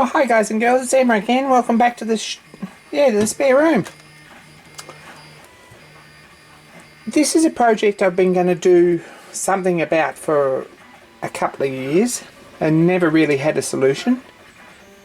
Oh, hi guys and girls, it's Emma again. Welcome back to the spare room. This is a project I've been going to do something about for a couple of years and never really had a solution.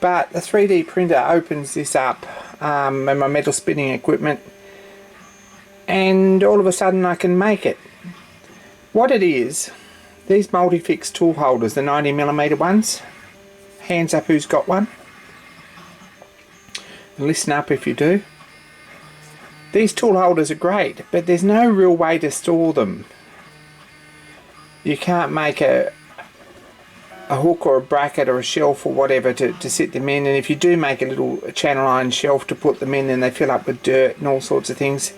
But the 3D printer opens this up and my metal spinning equipment, and all of a sudden I can make it. What it is, these Multifix tool holders, the 90mm ones. Hands up who's got one. And listen up if you do. These tool holders are great, but there's no real way to store them. You can't make a hook or a bracket or a shelf or whatever to sit them in, and if you do make a little channel iron shelf to put them in, then they fill up with dirt and all sorts of things.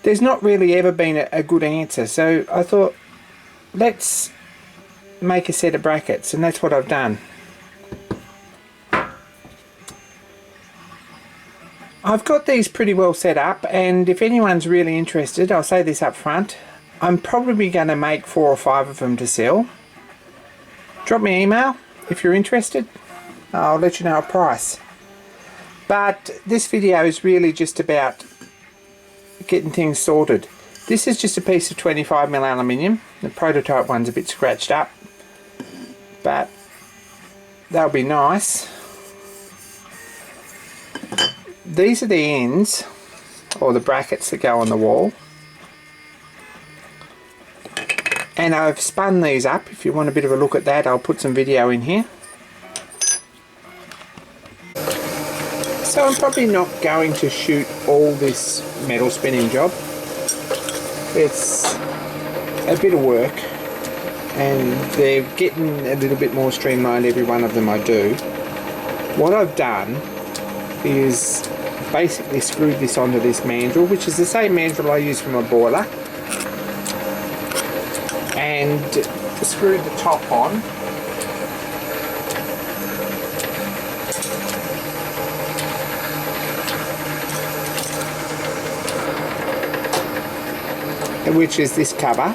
There's not really ever been a good answer, so I thought, let's make a set of brackets, and that's what I've done. I've got these pretty well set up, and if anyone's really interested, I'll say this up front, I'm probably going to make 4 or 5 of them to sell. Drop me an email if you're interested. I'll let you know a price. But this video is really just about getting things sorted. This is just a piece of 25mm aluminium. The prototype one's a bit scratched up, but that'll be nice. These are the ends, or the brackets that go on the wall. And I've spun these up. If you want a bit of a look at that, I'll put some video in here. So I'm probably not going to shoot all this metal spinning job. It's a bit of work, and they're getting a little bit more streamlined, every one of them I do. What I've done is basically screwed this onto this mandrel, which is the same mandrel I use for my boiler, and screwed the top on. Which is this cover,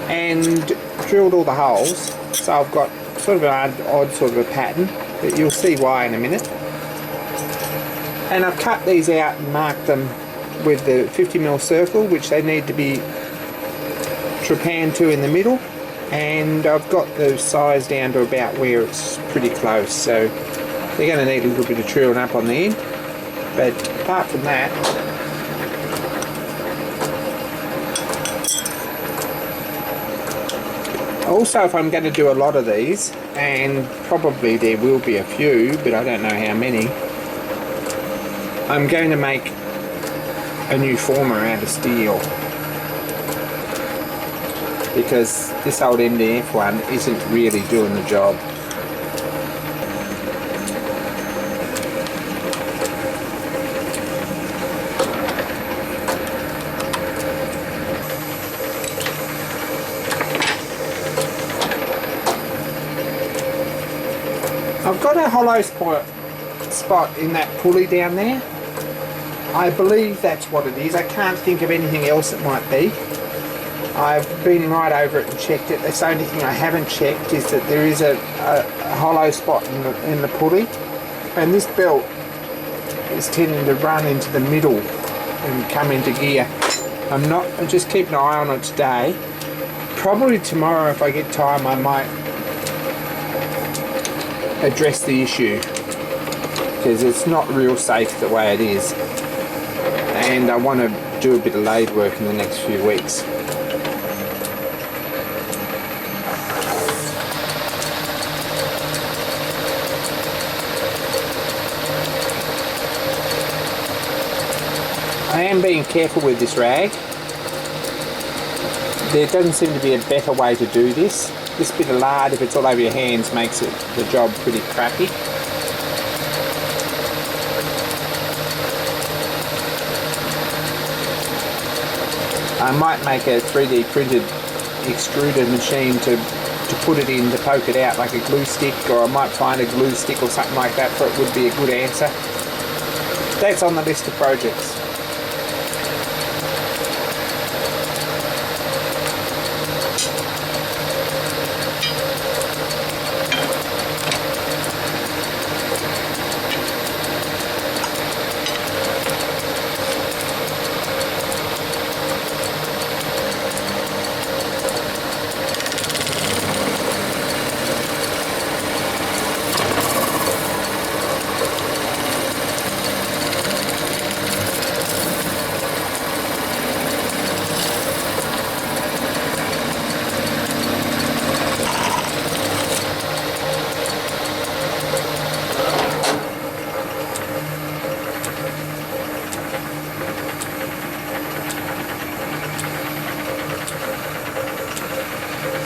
and drilled all the holes, so I've got sort of an odd sort of a pattern, but you'll see why in a minute. And I've cut these out and marked them with the 50mm circle, which they need to be trepanned to in the middle, and I've got the size down to about where it's pretty close, so they're going to need a little bit of trilling up on the end, but apart from that, also, if I'm going to do a lot of these, and probably there will be a few, but I don't know how many, I'm going to make a new former out of steel, because this old MDF one isn't really doing the job. I've got a hollow spot in that pulley down there. I believe that's what it is. I can't think of anything else it might be. I've been right over it and checked it. The only thing I haven't checked is that there is a hollow spot in the pulley, and this belt is tending to run into the middle and come into gear. I'm just keeping an eye on it today. Probably tomorrow, if I get time, I might address the issue, because it's not real safe the way it is, and I want to do a bit of lathe work in the next few weeks. I am being careful with this rag. There doesn't seem to be a better way to do this. This bit of lard, if it's all over your hands, makes the job pretty crappy. I might make a 3D printed extruder machine to put it in, to poke it out like a glue stick, or I might find a glue stick or something like that, for it would be a good answer. That's on the list of projects.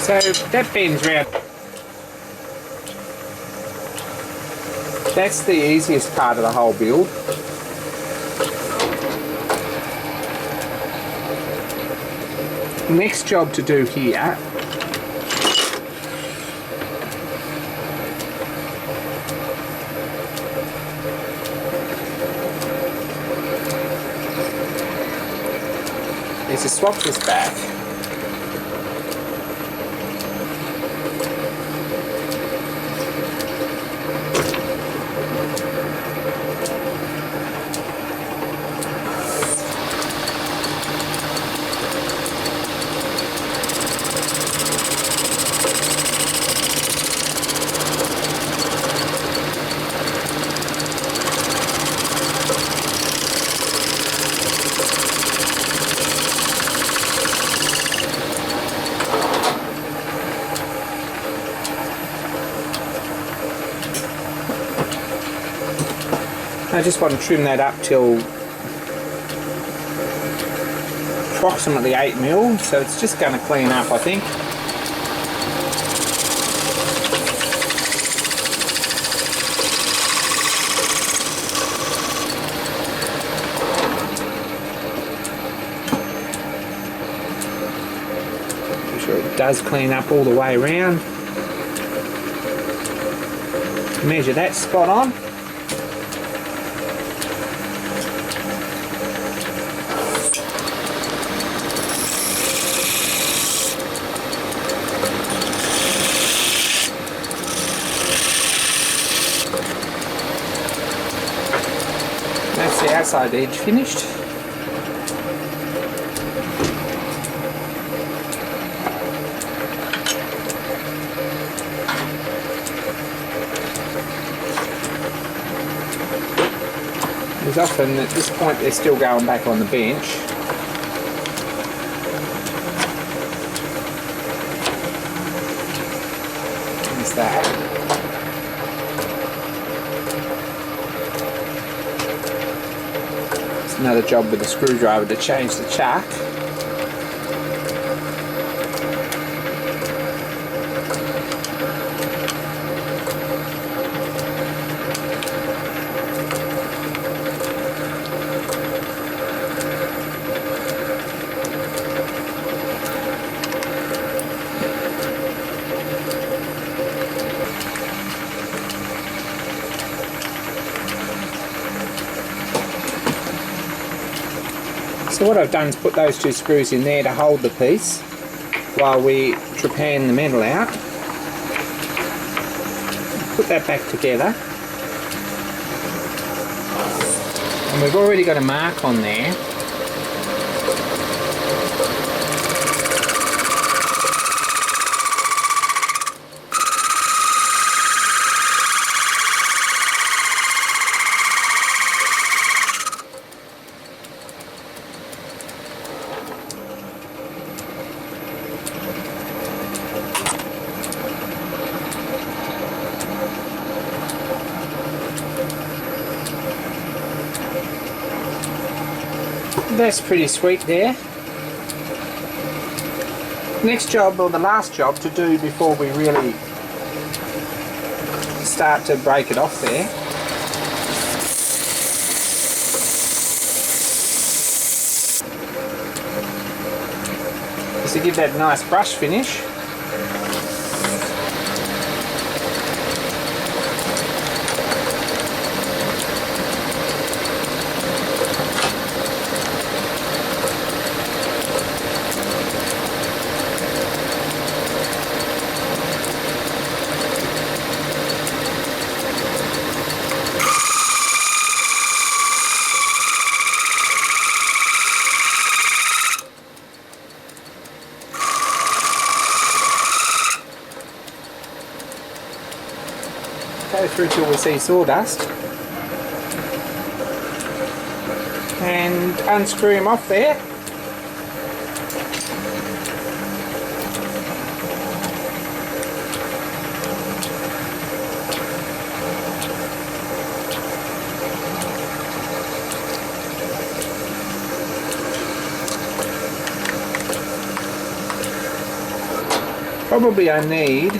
So that bends round. That's the easiest part of the whole build. Next job to do here is to swap this back. I just want to trim that up till approximately 8mm, so it's just going to clean up, I think. Make sure it does clean up all the way around. Measure that spot on. That's the outside edge finished. Because often at this point they're still going back on the bench. There's that. Another job with a screwdriver to change the chuck. So what I've done is put those two screws in there to hold the piece while we trepan the metal out. Put that back together. And we've already got a mark on there. That's pretty sweet there. Next job, or the last job to do before we really start to break it off there, is to give that a nice brush finish. Go through till we see sawdust and unscrew him off there. Probably I need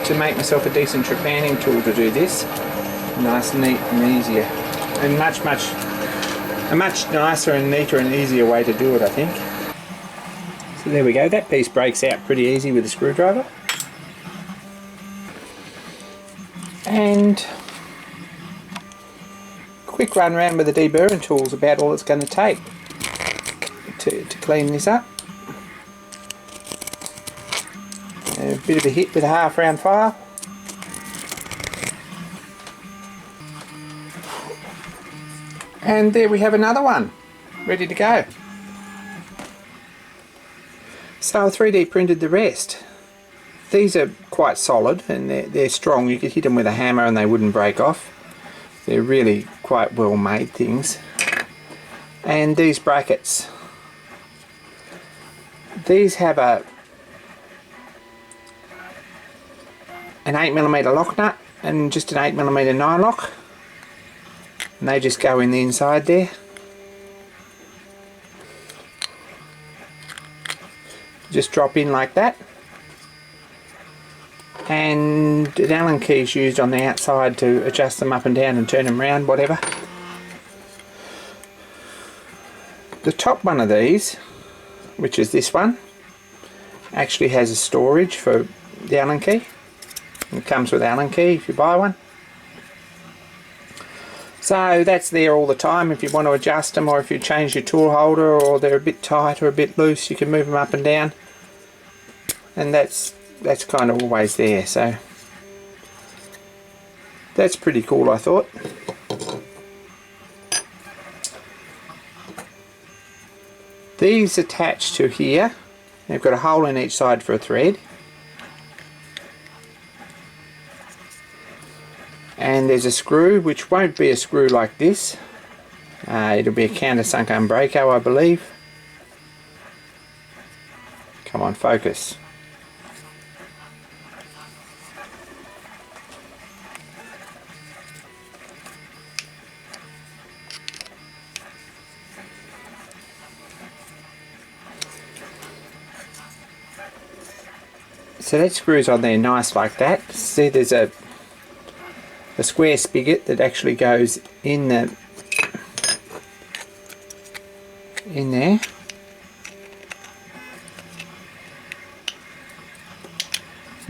to make myself a decent trepanning tool to do this. Nice, neat and easier. And a much nicer and neater and easier way to do it, I think. So there we go, that piece breaks out pretty easy with a screwdriver. And quick run around with the deburring tool is about all it's going to take to clean this up. A bit of a hit with a half round file. And there we have another one, ready to go. So I 3D printed the rest. These are quite solid and they're strong. You could hit them with a hammer and they wouldn't break off. They're really quite well made things. And these brackets. These have an 8mm lock nut and just an 8mm nylock. And they just go in the inside there. Just drop in like that. And an Allen key is used on the outside to adjust them up and down and turn them around, whatever. The top one of these, which is this one, actually has a storage for the Allen key. It comes with Allen key if you buy one. So that's there all the time if you want to adjust them, or if you change your tool holder or they're a bit tight or a bit loose, you can move them up and down. And that's kind of always there, so that's pretty cool, I thought. These attach to here. They've got a hole in each side for a thread. And there's a screw, which won't be a screw like this. It'll be a countersunk Umbraco, I believe. Come on, focus. So that screws on there nice like that. See, there's a square spigot that actually goes in there.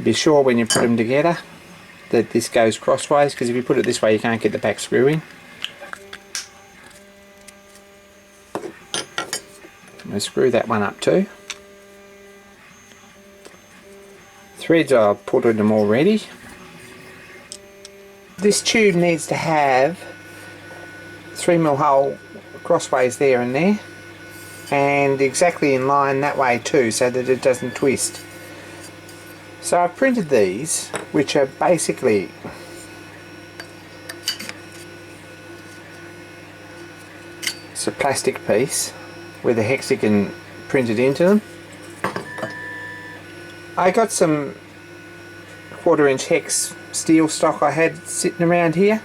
Be sure when you put them together that this goes crossways, because if you put it this way you can't get the back screw in. I'm going to screw that one up too. Threads I've put in them already. This tube needs to have 3mm hole crossways there and there, and exactly in line that way too, so that it doesn't twist. So I've printed these, which are basically it's a plastic piece with a hexagon printed into them. I got some 1/4 inch hex steel stock I had sitting around here.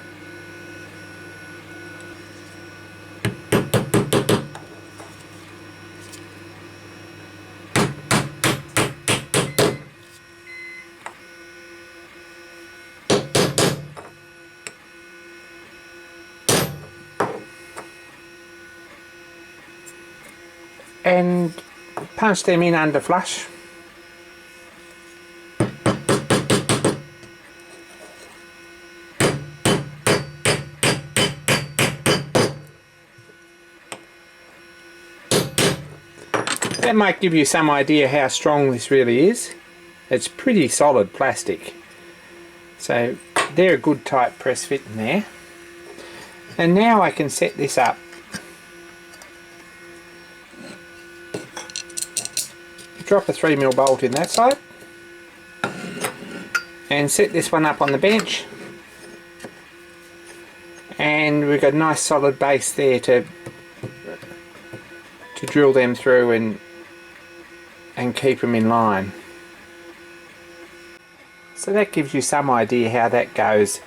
And punch them in under flush. That might give you some idea how strong this really is. It's pretty solid plastic. So they're a good tight press fit in there. And now I can set this up. Drop a 3mm bolt in that side. And set this one up on the bench. And we've got a nice solid base there to drill them through and keep them in line. So that gives you some idea how that goes.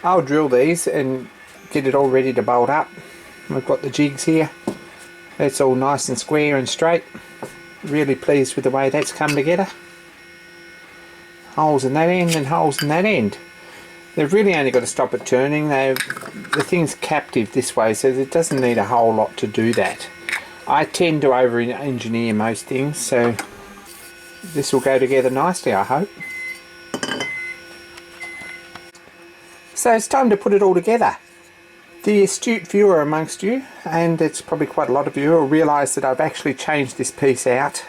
I'll drill these and get it all ready to bolt up. We've got the jigs here. It's all nice and square and straight. Really pleased with the way that's come together. Holes in that end and holes in that end. They've really only got to stop it turning. The thing's captive this way, so it doesn't need a whole lot to do that. I tend to over-engineer most things, so this will go together nicely, I hope. So it's time to put it all together. The astute viewer amongst you, and it's probably quite a lot of you, will realise that I've actually changed this piece out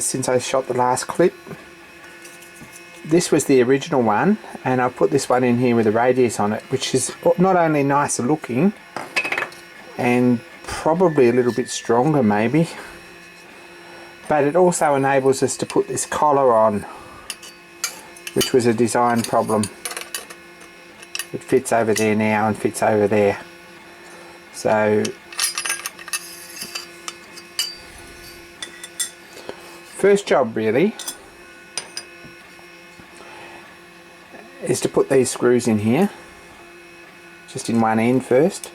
since I shot the last clip. This was the original one, and I put this one in here with a radius on it, which is not only nicer looking and probably a little bit stronger maybe, but it also enables us to put this collar on, which was a design problem. It fits over there now and fits over there. So first job really is to put these screws in here, just in one end first.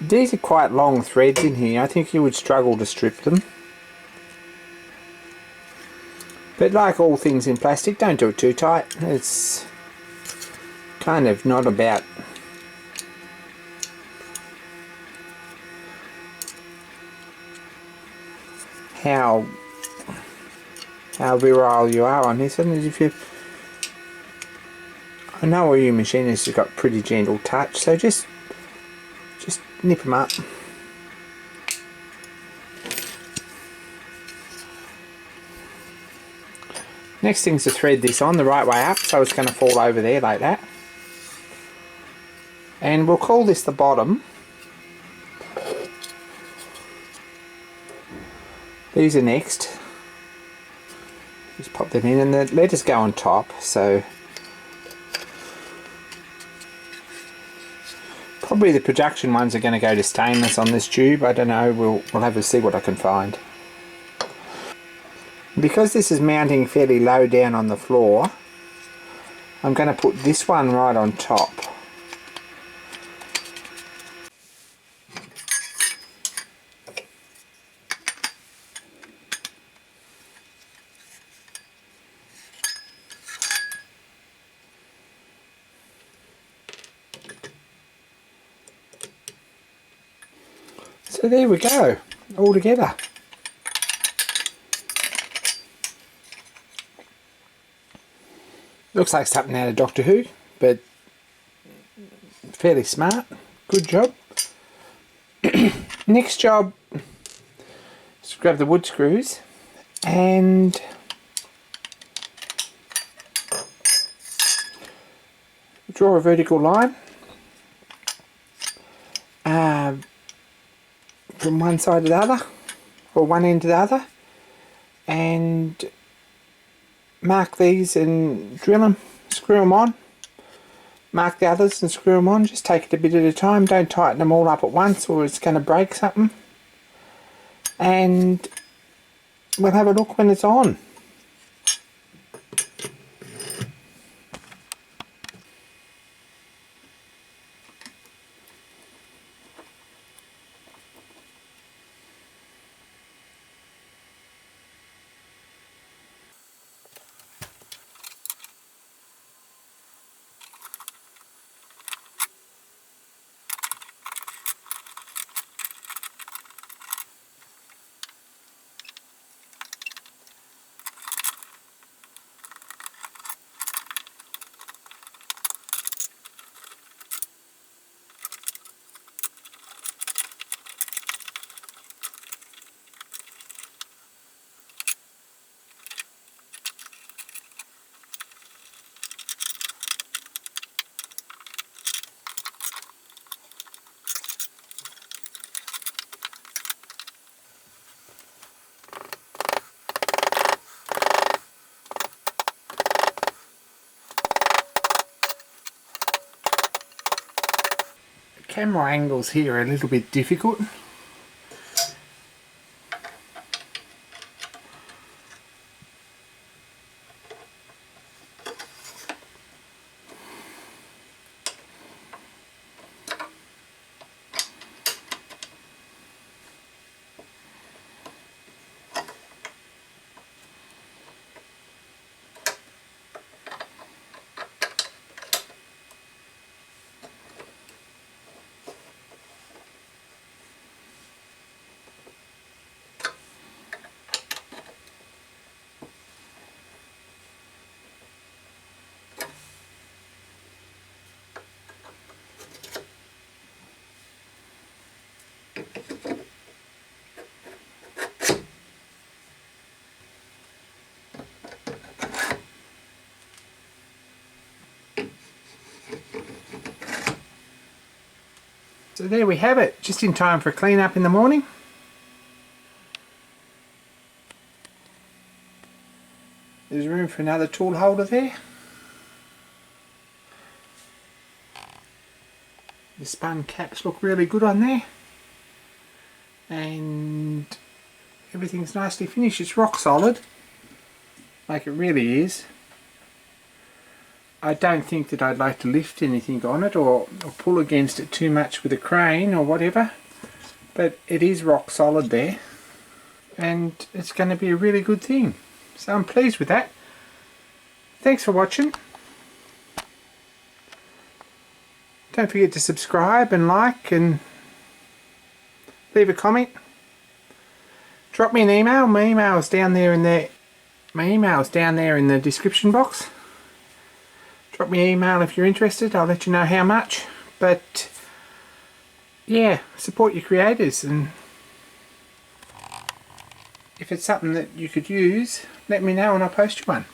These are quite long threads in here. I think you would struggle to strip them. But like all things in plastic, don't do it too tight. It's kind of not about how virile you are on this. And if you, I know all you machinists have got pretty gentle touch, so just nip them up. Next thing's to thread this on the right way up, so it's going to fall over there like that. And we'll call this the bottom. These are next. Just pop them in, and the letters go on top, so probably the production ones are going to go to stainless on this tube. I don't know, we'll have to see what I can find. Because this is mounting fairly low down on the floor, I'm going to put this one right on top. So there we go, all together. Looks like something out of Doctor Who, but fairly smart. Good job. Next job is to grab the wood screws and draw a vertical line from one side to the other, or one end to the other, and mark these and drill them, screw them on, mark the others and screw them on. Just take it a bit at a time, don't tighten them all up at once or it's going to break something, and we'll have a look when it's on. camera angles here are a little bit difficult. So there we have it, just in time for a clean up in the morning. There's room for another tool holder there. The spun caps look really good on there. And everything's nicely finished. It's rock solid, like it really is. I don't think that I'd like to lift anything on it or pull against it too much with a crane or whatever, but it is rock solid there and it's going to be a really good thing, so I'm pleased with that. Thanks for watching. Don't forget to subscribe and like and leave a comment. Drop me an email. My email is down there in the description box. Drop me an email if you're interested. I'll let you know how much. But yeah, support your creators, and if it's something that you could use, let me know and I'll post you one.